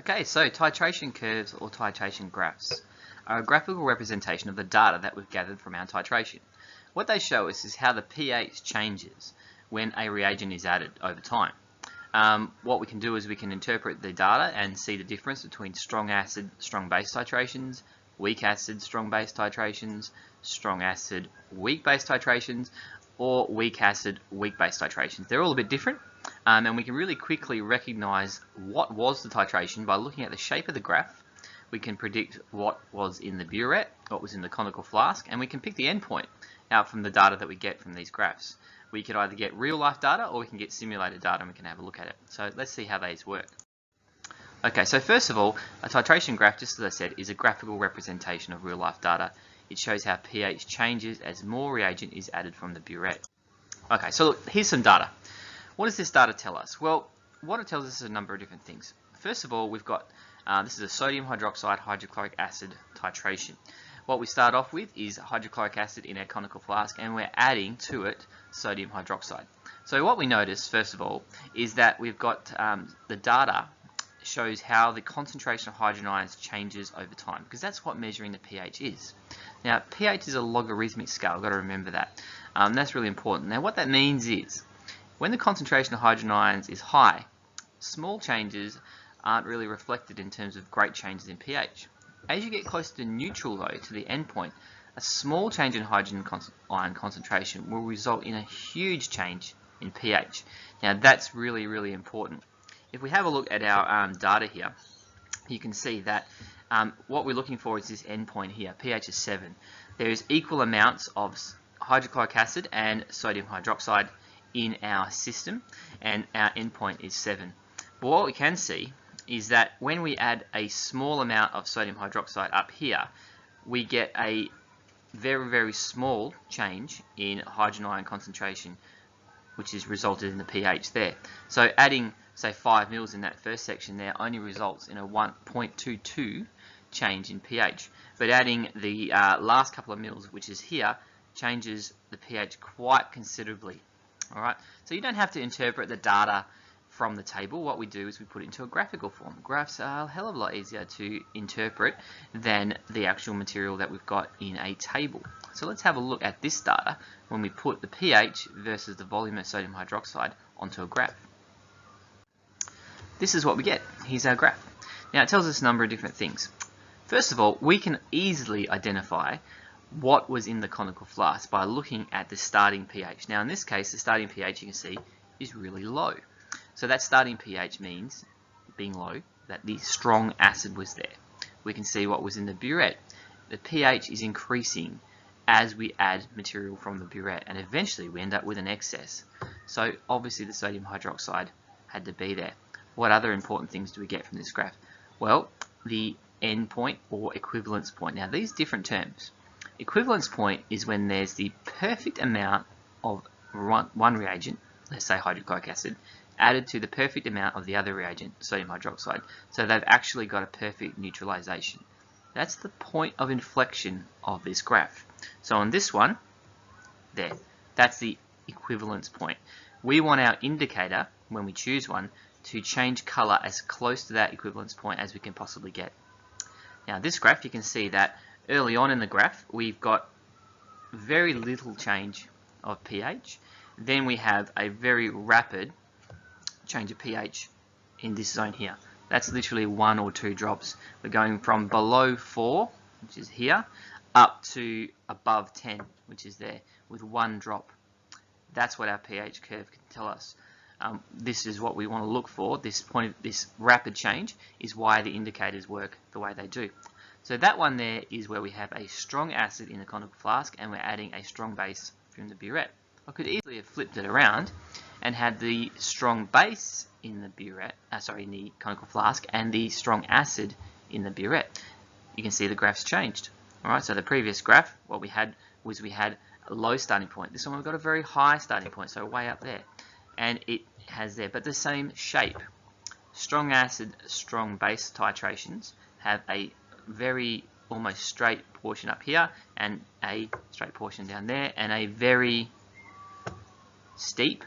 Okay, so titration curves or titration graphs are a graphical representation of the data that we've gathered from our titration. What they show us is how the pH changes when a reagent is added over time. What we can do is we can interpret the data and see the difference between strong acid, strong base titrations, weak acid, strong base titrations, strong acid, weak base titrations, or weak acid, weak base titrations. They're all a bit different. And we can really quickly recognize what was the titration by looking at the shape of the graph. We can predict what was in the burette, what was in the conical flask, and we can pick the endpoint out from the data that we get from these graphs. We could either get real life data or we can get simulated data and we can have a look at it. So let's see how these work. Okay, so first of all, a titration graph, just as I said, is a graphical representation of real life data. It shows how pH changes as more reagent is added from the burette. Okay, so look, here's some data. What does this data tell us? Well, what it tells us is a number of different things. First of all, we've got, this is a sodium hydroxide hydrochloric acid titration. What we start off with is hydrochloric acid in our conical flask, and we're adding to it sodium hydroxide. So what we notice, first of all, is that we've got the data shows how the concentration of hydrogen ions changes over time, because that's what measuring the pH is. Now, pH is a logarithmic scale, you've got to remember that. That's really important. Now, what that means is, when the concentration of hydrogen ions is high, small changes aren't really reflected in terms of great changes in pH. As you get closer to neutral, though, to the endpoint, a small change in hydrogen ion concentration will result in a huge change in pH. Now, that's really, really important. If we have a look at our data here, you can see that what we're looking for is this endpoint here, pH is 7. There is equal amounts of hydrochloric acid and sodium hydroxide in our system, and our endpoint is 7. But what we can see is that when we add a small amount of sodium hydroxide up here, we get a very, very small change in hydrogen ion concentration, which is resulted in the pH there. So adding, say, 5 mils in that first section there only results in a 1.22 change in pH. But adding the last couple of mils, which is here, changes the pH quite considerably. Alright, so you don't have to interpret the data from the table. What we do is we put it into a graphical form. Graphs are a hell of a lot easier to interpret than the actual material that we've got in a table. So let's have a look at this data when we put the pH versus the volume of sodium hydroxide onto a graph. This is what we get. Here's our graph. Now it tells us a number of different things. First of all, we can easily identify what was in the conical flask by looking at the starting pH. Now in this case, the starting pH, you can see, is really low. So that starting pH means, being low, that the strong acid was there. We can see what was in the burette. The pH is increasing as we add material from the burette, and eventually we end up with an excess. So obviously the sodium hydroxide had to be there. What other important things do we get from this graph? Well, the endpoint or equivalence point. Now these different terms. Equivalence point is when there's the perfect amount of one reagent, let's say hydrochloric acid, added to the perfect amount of the other reagent, sodium hydroxide. So they've actually got a perfect neutralization. That's the point of inflection of this graph. So on this one, there, that's the equivalence point. We want our indicator, when we choose one, to change color as close to that equivalence point as we can possibly get. Now this graph, you can see that early on in the graph, we've got very little change of pH. Then we have a very rapid change of pH in this zone here. That's literally 1 or 2 drops. We're going from below 4, which is here, up to above 10, which is there, with 1 drop. That's what our pH curve can tell us. This is what we want to look for. This rapid change is why the indicators work the way they do. So that one there is where we have a strong acid in the conical flask and we're adding a strong base from the burette. I could easily have flipped it around and had the strong base in the burette, in the conical flask, and the strong acid in the burette. You can see the graph's changed. Alright, so the previous graph, what we had was we had a low starting point. This one we've got a very high starting point, so way up there. And it has there, but the same shape. Strong acid, strong base titrations have a very almost straight portion up here and a straight portion down there and a very steep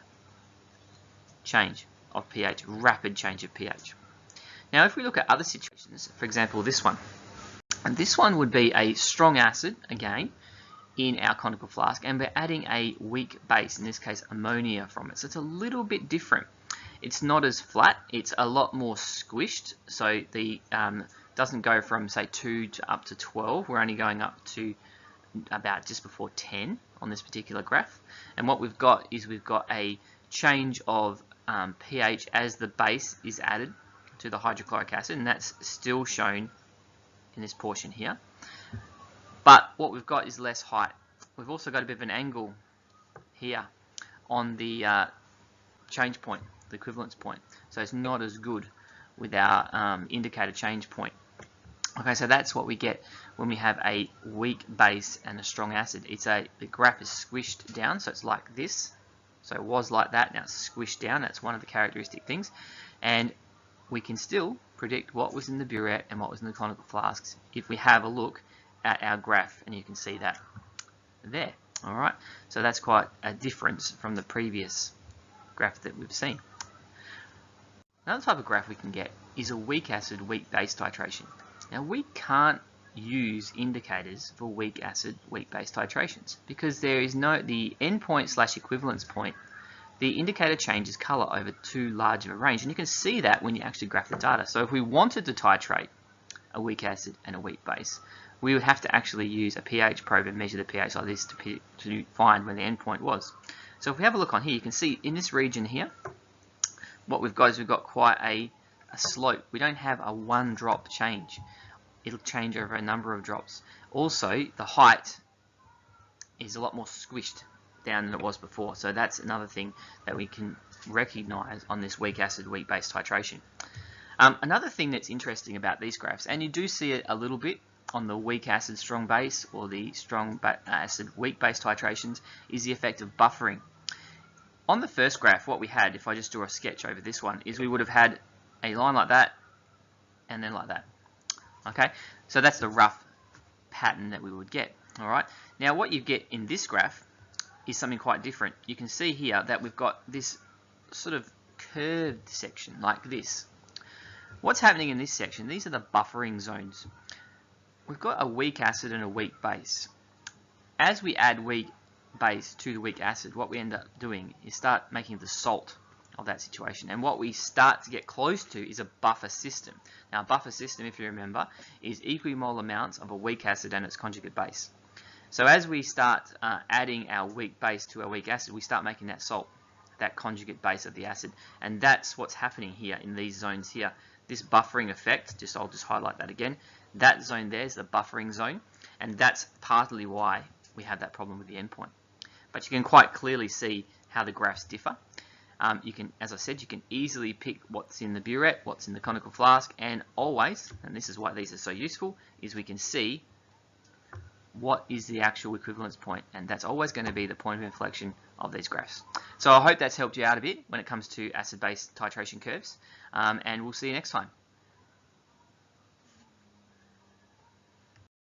change of pH, rapid change of pH. Now if we look at other situations, for example this one, and this one would be a strong acid again in our conical flask, and we're adding a weak base, in this case ammonia, from it. So it's a little bit different. It's not as flat, it's a lot more squished, so the doesn't go from say 2 to up to 12, we're only going up to about just before 10 on this particular graph. And what we've got is we've got a change of pH as the base is added to the hydrochloric acid, and that's still shown in this portion here. But what we've got is less height. We've also got a bit of an angle here on the change point, the equivalence point. So it's not as good with our indicator change point. Okay, so that's what we get when we have a weak base and a strong acid. The graph is squished down, so it's like this. So it was like that, now it's squished down. That's one of the characteristic things. And we can still predict what was in the burette and what was in the conical flasks if we have a look at our graph, and you can see that there. All right, so that's quite a difference from the previous graph that we've seen. Another type of graph we can get is a weak acid, weak base titration. Now we can't use indicators for weak acid, weak base titrations because there is the endpoint / equivalence point. The indicator changes color over too large of a range, and you can see that when you actually graph the data. So if we wanted to titrate a weak acid and a weak base, we would have to actually use a pH probe and measure the pH like this to find when the endpoint was. So if we have a look on here, you can see in this region here, what we've got is we've got quite a slope. We don't have a one drop change. It'll change over a number of drops. Also, the height is a lot more squished down than it was before. So that's another thing that we can recognize on this weak acid, weak base titration. Another thing that's interesting about these graphs, and you do see it a little bit on the weak acid, strong base, or the strong acid, weak base titrations, is the effect of buffering. On the first graph, what we had, if I just draw a sketch over this one, is we would have had a line like that, and then like that. Okay, so that's the rough pattern that we would get. All right. Now, what you get in this graph is something quite different. You can see here that we've got this sort of curved section like this. What's happening in this section? These are the buffering zones. We've got a weak acid and a weak base. As we add weak base to the weak acid, what we end up doing is start making the salt of that situation, and what we start to get close to is a buffer system. Now a buffer system, if you remember, is equimolar amounts of a weak acid and its conjugate base. So as we start adding our weak base to our weak acid, we start making that salt, that conjugate base of the acid, and that's what's happening here in these zones here. This buffering effect, I'll just highlight that again, that zone there is the buffering zone, and that's partly why we have that problem with the endpoint. But you can quite clearly see how the graphs differ. You can, as I said, you can easily pick what's in the burette, what's in the conical flask, and always, and this is why these are so useful, is we can see what is the actual equivalence point, and that's always going to be the point of inflection of these graphs. So I hope that's helped you out a bit when it comes to acid-base titration curves, and we'll see you next time.